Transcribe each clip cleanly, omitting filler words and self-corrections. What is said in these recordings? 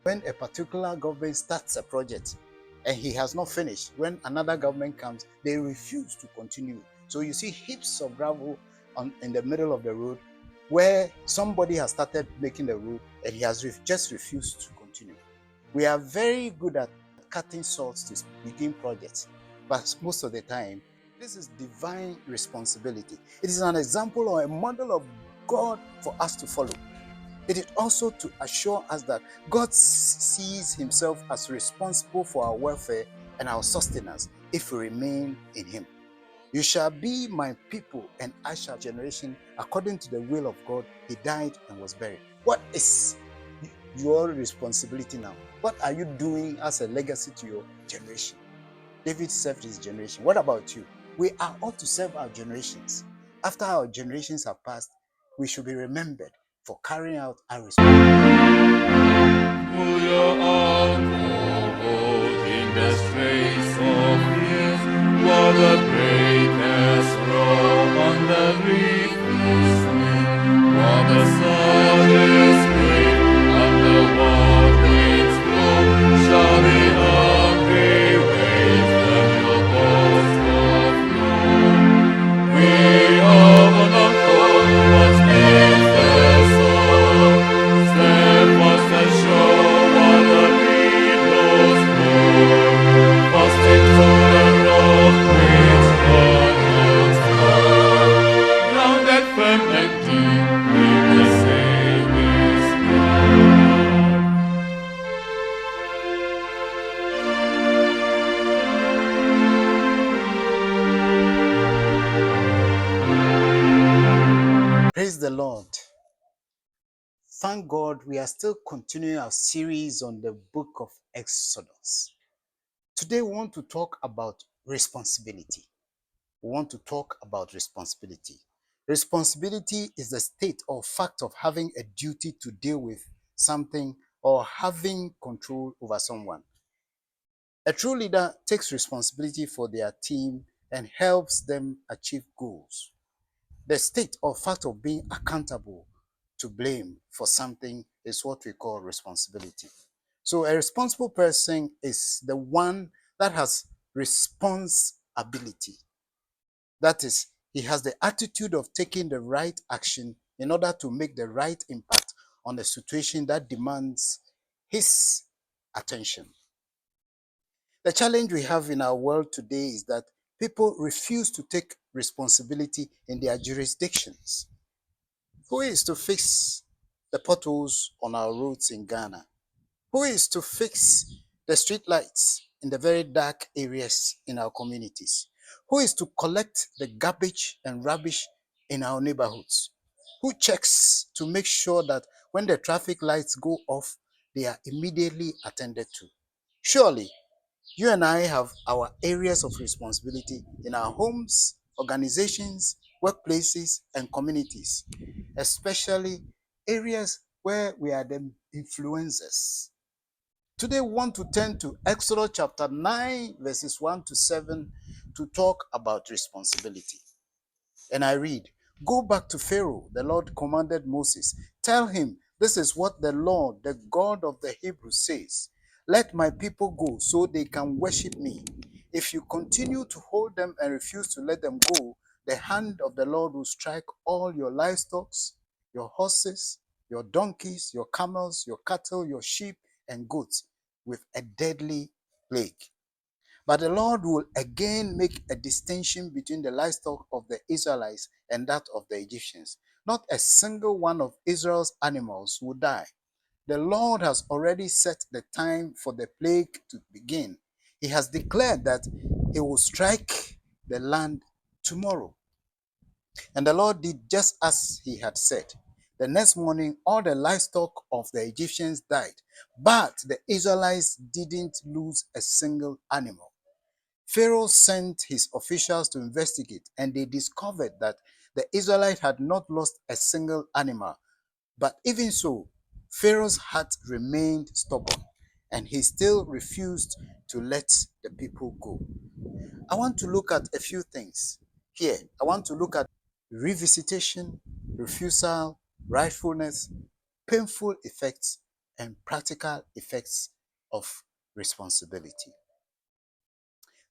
When a particular government starts a project and he has not finished, when another government comes, they refuse to continue. So you see heaps of gravel in the middle of the road where somebody has started making the road and he has just refused to continue. We are very good at cutting salts to begin projects, but most of the time, this is divine responsibility. It is an example or a model of God for us to follow. It is also to assure us that God sees himself as responsible for our welfare and our sustenance if we remain in him. You shall be my people, and I shall generation according to the will of God. He died and was buried. What is your responsibility now? What are you doing as a legacy to your generation? David served his generation. What about you? We are ought to serve our generations. After our generations have passed, we should be remembered for carrying out our responsibility. In the straits of peace, what the greatest row on the reef is sweet, what the surges break and the wild winds blow, shall be hungry waves that your boats will flow. We are on a coast, what means the soul, steadfast and sure, what the billows roar, fast into the rock which cannot fall, grounded firm and deep in the Savior's love. Praise the Lord. Thank God we are still continuing our series on the book of Exodus. Today we want to talk about responsibility. We want to talk about responsibility. Responsibility is the state or fact of having a duty to deal with something or having control over someone. A true leader takes responsibility for their team and helps them achieve goals. The state or fact of being accountable to blame for something is what we call responsibility. So a responsible person is the one that has responsibility. That is, he has the attitude of taking the right action in order to make the right impact on the situation that demands his attention. The challenge we have in our world today is that people refuse to take responsibility in their jurisdictions. Who is to fix the potholes on our roads in Ghana? Who is to fix the street lights in the very dark areas in our communities? Who is to collect the garbage and rubbish in our neighborhoods? Who checks to make sure that when the traffic lights go off, they are immediately attended to? Surely, you and I have our areas of responsibility in our homes, organizations, workplaces, and communities, especially areas where we are the influencers. Today, we want to turn to Exodus chapter 9, verses 1 to 7 to talk about responsibility. And I read, "Go back to Pharaoh, the Lord commanded Moses. Tell him, this is what the Lord, the God of the Hebrews, says. Let my people go so they can worship me. If you continue to hold them and refuse to let them go, the hand of the Lord will strike all your livestock, your horses, your donkeys, your camels, your cattle, your sheep, and goats with a deadly plague. But the Lord will again make a distinction between the livestock of the Israelites and that of the Egyptians. Not a single one of Israel's animals will die. The Lord has already set the time for the plague to begin. He has declared that he will strike the land tomorrow." And the Lord did just as he had said. The next morning, all the livestock of the Egyptians died, but the Israelites didn't lose a single animal. Pharaoh sent his officials to investigate, and they discovered that the Israelites had not lost a single animal. But even so, Pharaoh's heart remained stubborn, and he still refused to let the people go. I want to look at a few things here. I want to look at revisitation, refusal, rightfulness, painful effects, and practical effects of responsibility.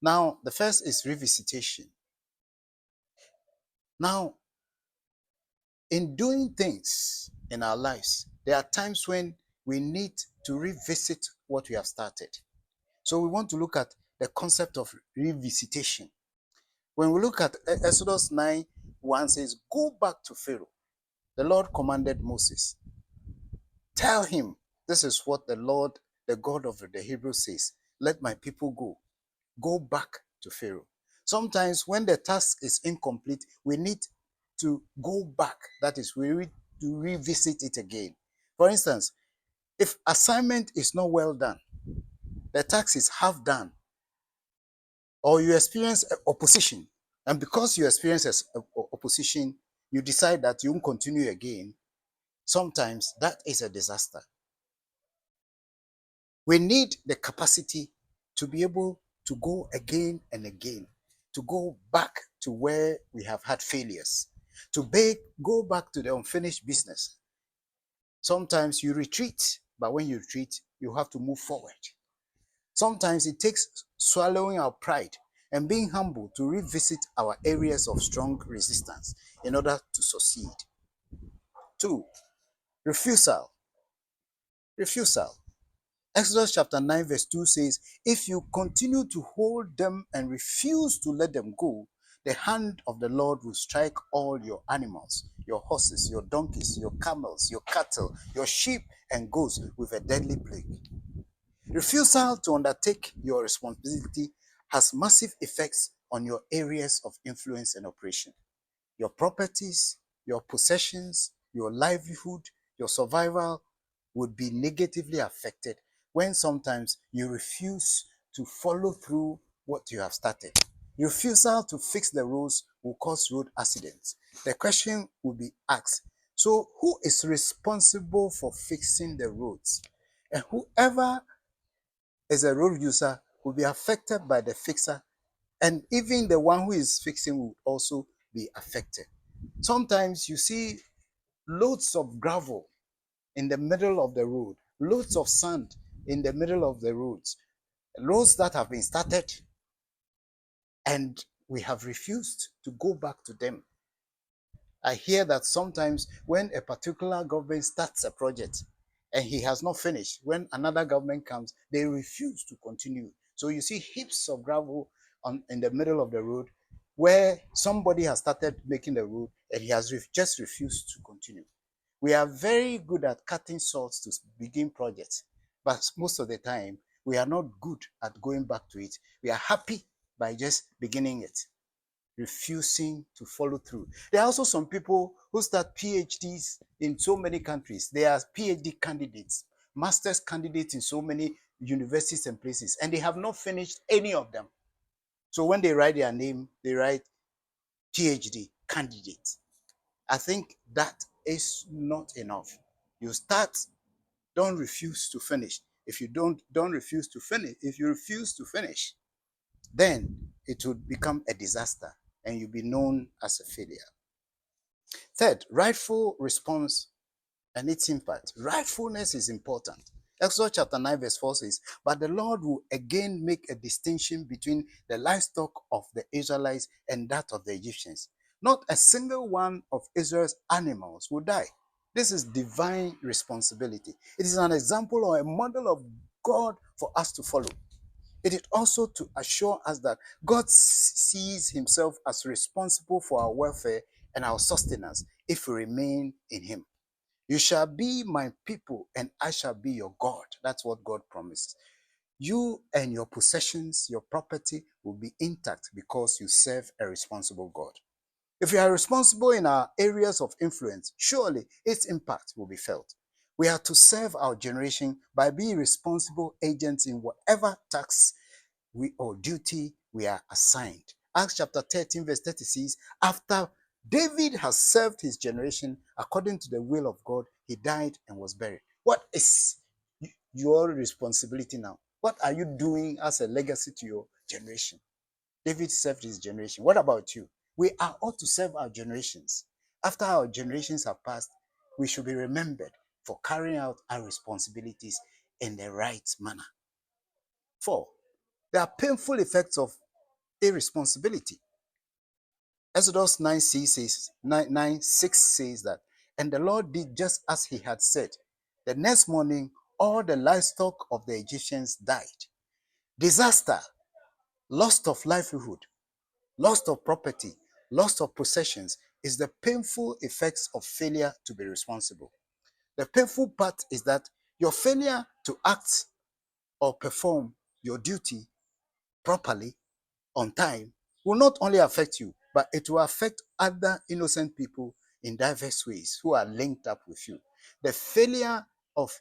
Now, the first is revisitation. Now, in doing things in our lives, there are times when we need to revisit what we have started. So we want to look at the concept of revisitation. When we look at Exodus 9:1 says, go back to Pharaoh. The Lord commanded Moses, tell him, this is what the Lord, the God of the Hebrews says, let my people go. Go back to Pharaoh. Sometimes when the task is incomplete, we need to go back. That is, we need to revisit it again. For instance, if assignment is not well done, the task is half done, or you experience opposition, and because you experience opposition, you decide that you won't continue again, sometimes that is a disaster. We need the capacity to be able to go again and again, to go back to where we have had failures, to go back to the unfinished business. Sometimes you retreat, but when you retreat, you have to move forward. Sometimes it takes swallowing our pride and being humble to revisit our areas of strong resistance in order to succeed. 2, refusal. Refusal. Exodus chapter 9 verse 2 says, if you continue to hold them and refuse to let them go, the hand of the Lord will strike all your animals, your horses, your donkeys, your camels, your cattle, your sheep and goats with a deadly plague. Refusal to undertake your responsibility has massive effects on your areas of influence and operation. Your properties, your possessions, your livelihood, your survival would be negatively affected when sometimes you refuse to follow through what you have started. Refusal to fix the roads will cause road accidents. The question will be asked, so who is responsible for fixing the roads? And whoever is a road user will be affected by the fixer, and even the one who is fixing will also be affected. Sometimes you see loads of gravel in the middle of the road, loads of sand in the middle of the roads that have been started, and we have refused to go back to them. I hear that sometimes when a particular government starts a project and he has not finished, when another government comes, they refuse to continue. So you see heaps of gravel in the middle of the road where somebody has started making the road and he has just refused to continue. We are very good at cutting salts to begin projects, but most of the time we are not good at going back to it. We are happy by just beginning it, refusing to follow through. There are also some people who start PhDs in so many countries. They are PhD candidates, master's candidates in so many universities and places, and they have not finished any of them. So when they write their name, they write PhD candidate. I think that is not enough. You start, don't refuse to finish. If you don't refuse to finish, if you refuse to finish, then it would become a disaster and you'll be known as a failure. Third, rightful response and its impact. Rightfulness is important. Exodus chapter 9 verse 4 says, but the Lord will again make a distinction between the livestock of the Israelites and that of the Egyptians. Not a single one of Israel's animals will die. This is divine responsibility. It is an example or a model of God for us to follow. It is also to assure us that God sees himself as responsible for our welfare and our sustenance if we remain in him. You shall be my people and I shall be your God. That's what God promised. You and your possessions, your property will be intact because you serve a responsible God. If we are responsible in our areas of influence, surely its impact will be felt. We are to serve our generation by being responsible agents in whatever task or duty we are assigned. Acts chapter 13 verse 30 says, after David has served his generation according to the will of God, he died and was buried. What is your responsibility now? What are you doing as a legacy to your generation? David served his generation. What about you? We are ought to serve our generations. After our generations have passed, we should be remembered for carrying out our responsibilities in the right manner. 4. There are painful effects of irresponsibility. Exodus 9:6 says that, and the Lord did just as he had said. The next morning, all the livestock of the Egyptians died. Disaster, loss of livelihood, loss of property, loss of possessions is the painful effects of failure to be responsible. The painful part is that your failure to act or perform your duty properly on time will not only affect you, but it will affect other innocent people in diverse ways who are linked up with you. The failure of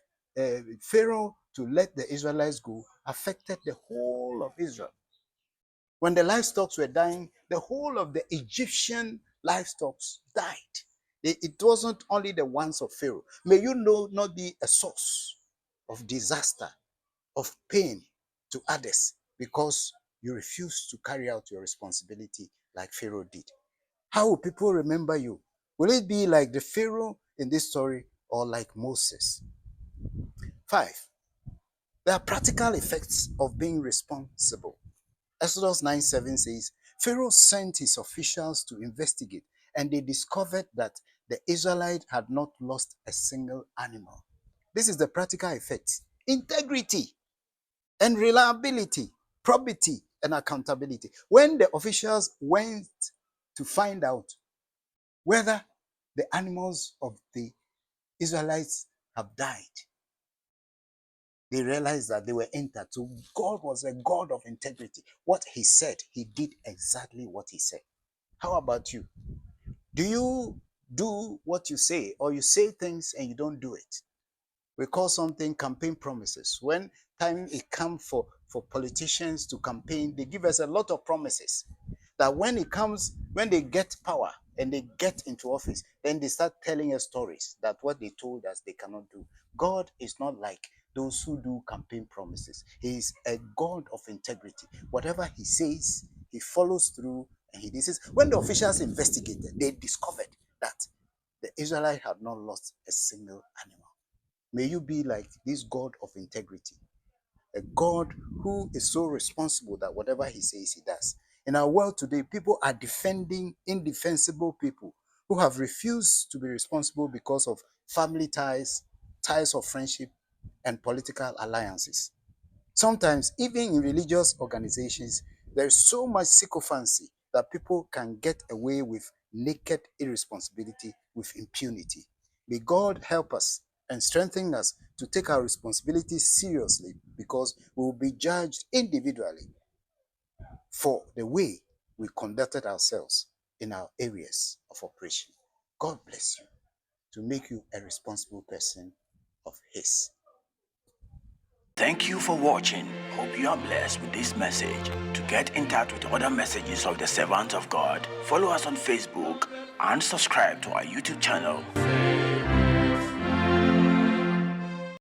Pharaoh to let the Israelites go affected the whole of Israel. When the livestock were dying, the whole of the Egyptian livestock died. It wasn't only the ones of Pharaoh. May you not be a source of disaster, of pain to others because you refuse to carry out your responsibility like Pharaoh did. How will people remember you? Will it be like the Pharaoh in this story or like Moses? 5. There are practical effects of being responsible. Exodus 9:7 says, Pharaoh sent his officials to investigate, and they discovered that the Israelites had not lost a single animal. This is the practical effect. Integrity and reliability, probity and accountability. When the officials went to find out whether the animals of the Israelites have died, they realized that they were entered. So God was a God of integrity. What he said, he did exactly what he said. How about you? Do you do what you say, or you say things and you don't do it? We call something campaign promises. When time it comes for politicians to campaign, they give us a lot of promises that when it comes, when they get power and they get into office, then they start telling us stories that what they told us they cannot do. God is not like those who do campaign promises. He is a God of integrity. Whatever he says, he follows through, and he does. When the officials investigated, they discovered that the Israelites had not lost a single animal. May you be like this God of integrity, a God who is so responsible that whatever he says, he does. In our world today, people are defending indefensible people who have refused to be responsible because of family ties, ties of friendship, and political alliances. Sometimes, even in religious organizations, there is so much sycophancy that people can get away with naked irresponsibility with impunity. May God help us and strengthen us to take our responsibilities seriously, because we will be judged individually for the way we conducted ourselves in our areas of operation. God bless you to make you a responsible person of His. Thank you for watching. Hope you are blessed with this message. To get in touch with other messages of the servants of God, follow us on Facebook and subscribe to our YouTube channel.